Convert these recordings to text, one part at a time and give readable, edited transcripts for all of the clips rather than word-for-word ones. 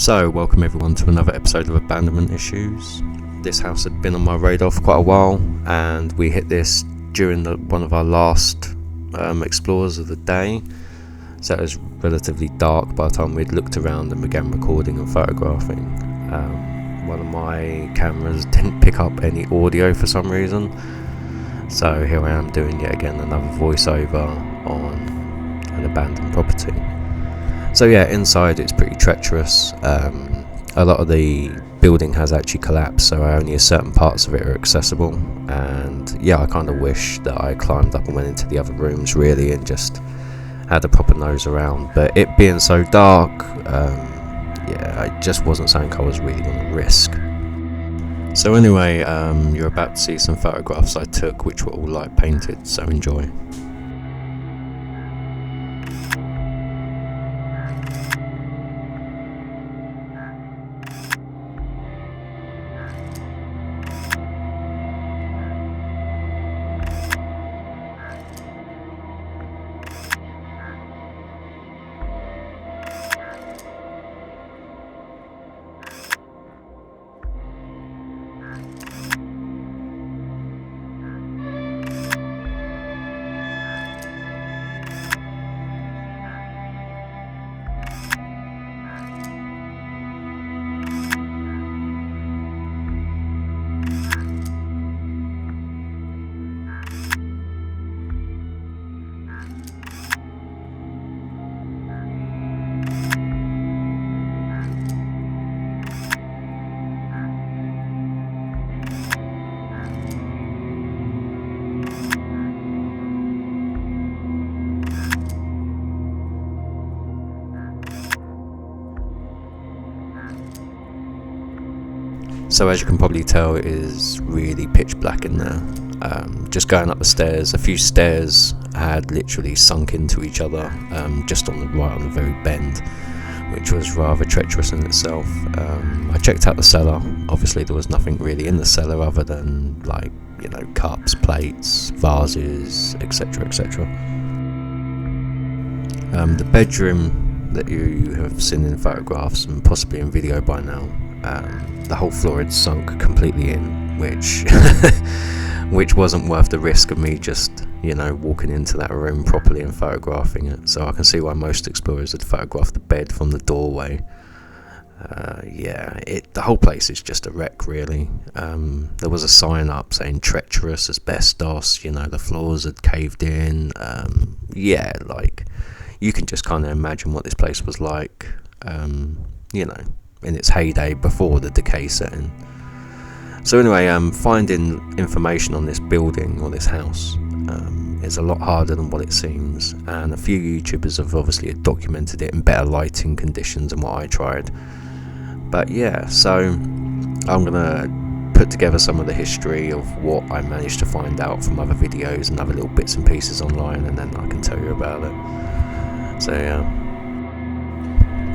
So, welcome everyone to another episode of Abandonment Issues. This house had been on my radar for quite a while, and we hit this during one of our last explores of the day. So it was relatively dark by the time we'd looked around and began recording and photographing. One of my cameras didn't pick up any audio for some reason, so here I am doing yet again another voiceover on an abandoned property. So yeah, inside it's pretty treacherous. A lot of the building has actually collapsed, so only certain parts of it are accessible. And yeah, I kind of wish that I climbed up and went into the other rooms really and just had a proper nose around. But it being so dark, yeah, it just wasn't something I was really going to risk. So anyway, you're about to see some photographs I took, which were all light painted, so enjoy. So as you can probably tell, it is really pitch black in there. Just going up the stairs, a few stairs had literally sunk into each other, just on the very bend, which was rather treacherous in itself. I checked out the cellar. Obviously there was nothing really in the cellar other than cups, plates, vases, etc, etc. The bedroom that you have seen in photographs and possibly in video by now, the whole floor had sunk completely in, which wasn't worth the risk of me just walking into that room properly and photographing it. So I can see why most explorers had photographed the bed from the doorway. The whole place is just a wreck really. There was a sign up saying treacherous, asbestos, the floors had caved in. You can just kind of imagine what this place was like, in its heyday before the decay set in. So anyway, finding information on this building or this house is a lot harder than what it seems, and a few YouTubers have obviously documented it in better lighting conditions than what I tried. But yeah, so I'm gonna put together some of the history of what I managed to find out from other videos and other little bits and pieces online, and then I can tell you about it.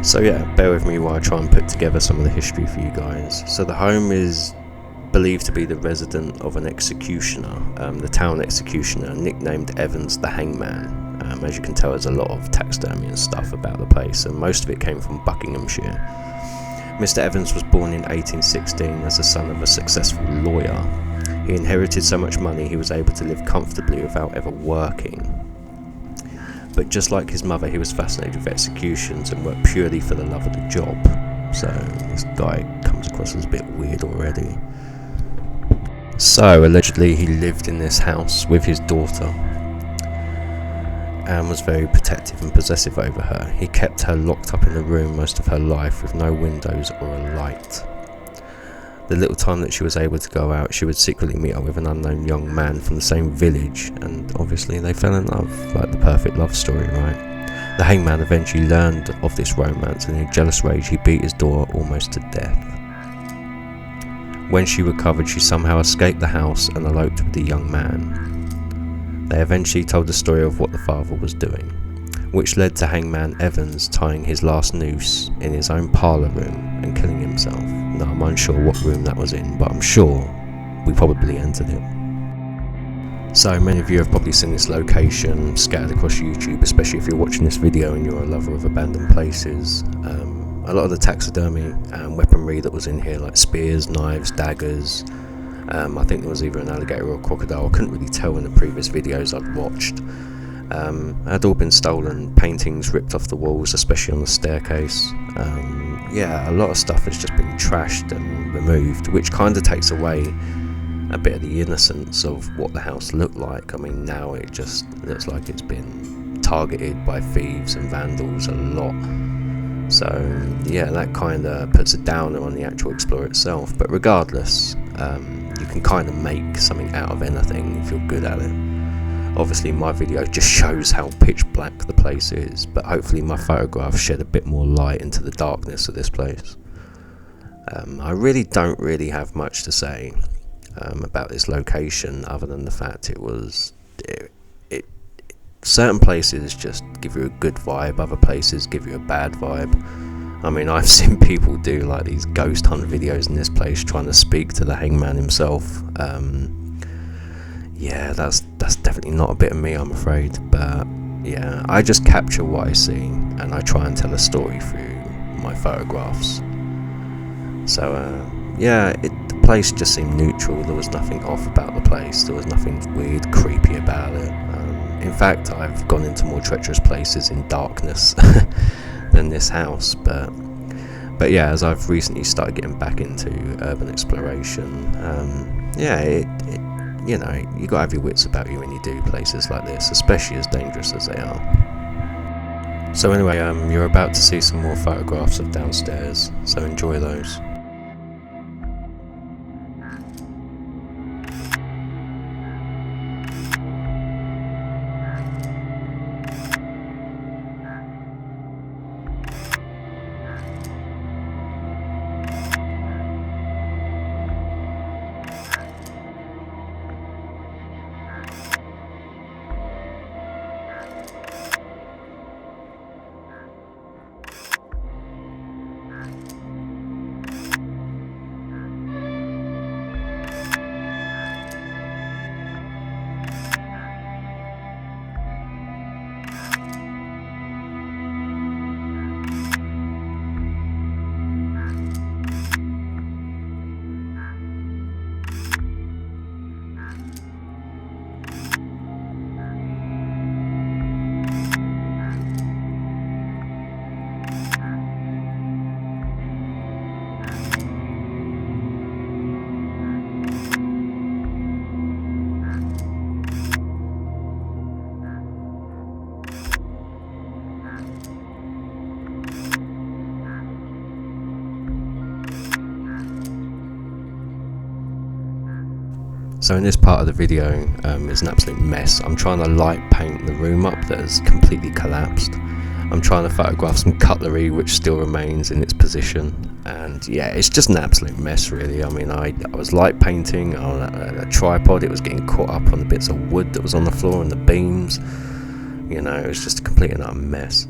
So yeah, bear with me while I try and put together some of the history for you guys. So the home is believed to be the resident of an executioner, the town executioner, nicknamed Evans the Hangman. As you can tell, there's a lot of taxidermy and stuff about the place, and most of it came from Buckinghamshire. Mr. Evans was born in 1816 as the son of a successful lawyer. He inherited so much money he was able to live comfortably without ever working. But just like his mother, he was fascinated with executions and worked purely for the love of the job. So this guy comes across as a bit weird already. So allegedly he lived in this house with his daughter and was very protective and possessive over her. He kept her locked up in a room most of her life with no windows or a light. The little time that she was able to go out, she would secretly meet up with an unknown young man from the same village, and obviously they fell in love, like the perfect love story, right? The Hangman eventually learned of this romance, and in a jealous rage he beat his daughter almost to death. When she recovered, she somehow escaped the house and eloped with the young man. They eventually told the story of what the father was doing, which led to Hangman Evans tying his last noose in his own parlour room and killing himself. Now I'm unsure what room that was in, but I'm sure we probably entered it. So many of you have probably seen this location scattered across YouTube, especially if you're watching this video and you're a lover of abandoned places. a lot of the taxidermy and weaponry that was in here, like spears, knives, daggers. I think there was either an alligator or a crocodile. I couldn't really tell in the previous videos I'd watched. Had all been stolen. Paintings ripped off the walls, especially on the staircase. Yeah, a lot of stuff has just been trashed and removed, which kind of takes away a bit of the innocence of what the house looked like. I mean, now it just looks like it's been targeted by thieves and vandals a lot. So yeah, that kind of puts a downer on the actual Explorer itself. But regardless, you can kind of make something out of anything if you're good at it. Obviously my video just shows how pitch black the place is, but hopefully my photographs shed a bit more light into the darkness of this place. I really don't have much to say about this location, other than the fact certain places just give you a good vibe, other places give you a bad vibe. I mean, I've seen people do like these ghost hunt videos in this place trying to speak to the Hangman himself. Yeah, that's definitely not a bit of me, I'm afraid. But yeah, I just capture what I see and I try and tell a story through my photographs. So yeah, the place just seemed neutral. There was nothing off about the place. There was nothing weird, creepy about it. In fact, I've gone into more treacherous places in darkness than this house. But yeah, as I've recently started getting back into urban exploration, yeah, you know, you gotta have your wits about you when you do places like this, especially as dangerous as they are. So anyway, you're about to see some more photographs of downstairs, so enjoy those. So in this part of the video, it's an absolute mess. I'm trying to light paint the room up that has completely collapsed. I'm trying to photograph some cutlery which still remains in its position, and yeah, it's just an absolute mess really. I mean, I was light painting on a tripod. It was getting caught up on the bits of wood that was on the floor and the beams. You know, it was just a complete and utter mess.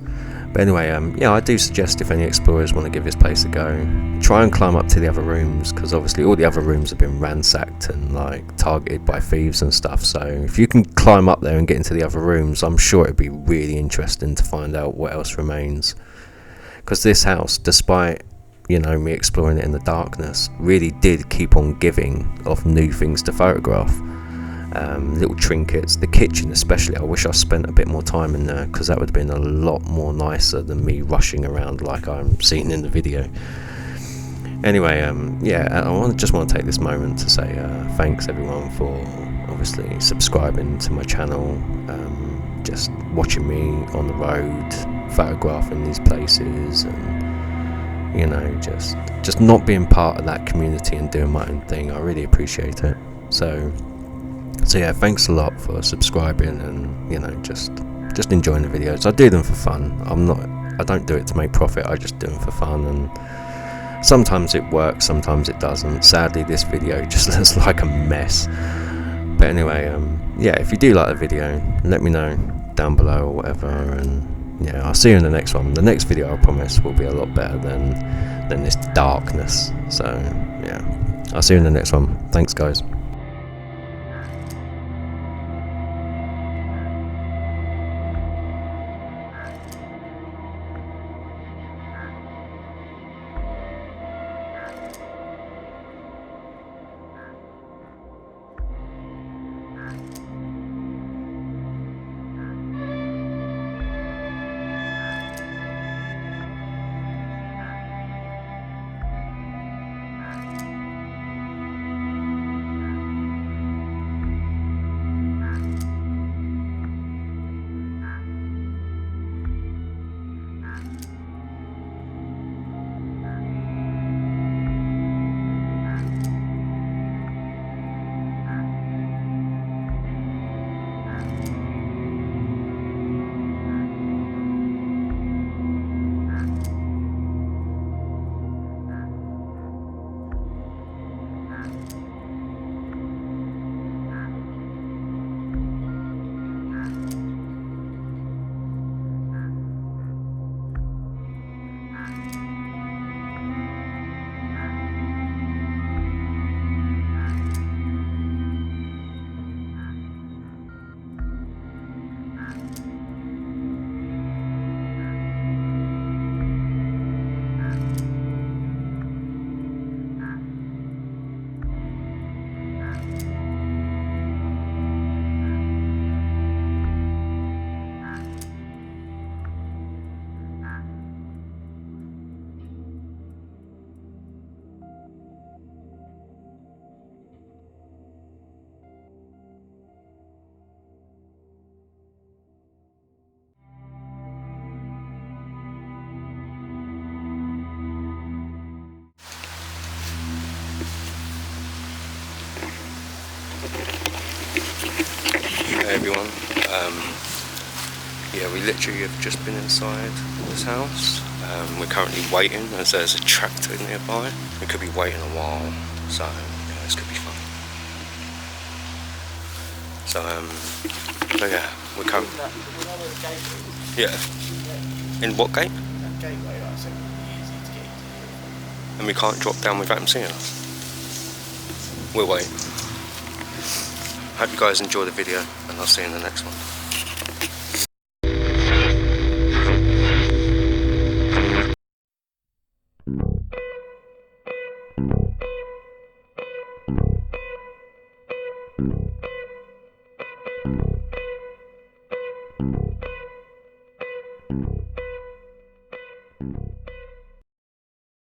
But anyway, yeah, I do suggest if any explorers want to give this place a go, try and climb up to the other rooms, because obviously all the other rooms have been ransacked and like targeted by thieves and stuff. So if you can climb up there and get into the other rooms, I'm sure it'd be really interesting to find out what else remains. Because this house, despite, you know, me exploring it in the darkness, really did keep on giving of new things to photograph. Little trinkets, the kitchen especially. I wish I spent a bit more time in there, because that would have been a lot more nicer than me rushing around like I'm seeing in the video. Anyway, yeah, I just want to take this moment to say thanks everyone for obviously subscribing to my channel, just watching me on the road, photographing these places, and you know, just not being part of that community and doing my own thing. I really appreciate it. So yeah, thanks a lot for subscribing and, you know, just enjoying the videos. I do them for fun. I don't do it to make profit. I just do them for fun, and sometimes it works, sometimes it doesn't. Sadly, this video just looks like a mess. But anyway, yeah, if you do like the video, let me know down below or whatever, and yeah, I'll see you in the next one. The next video, I promise, will be a lot better than this darkness. So yeah, I'll see you in the next one. Thanks guys. everyone. Yeah, we literally have just been inside this house. We're currently waiting as there's a tractor nearby. We could be waiting a while, so yeah, this could be fun. So yeah, we're coming. Yeah. In what gate? That gateway, like I said, would be easy to get into. And we can't drop down without them seeing us. We'll wait. Hope you guys enjoy the video, and I'll see you in the next one.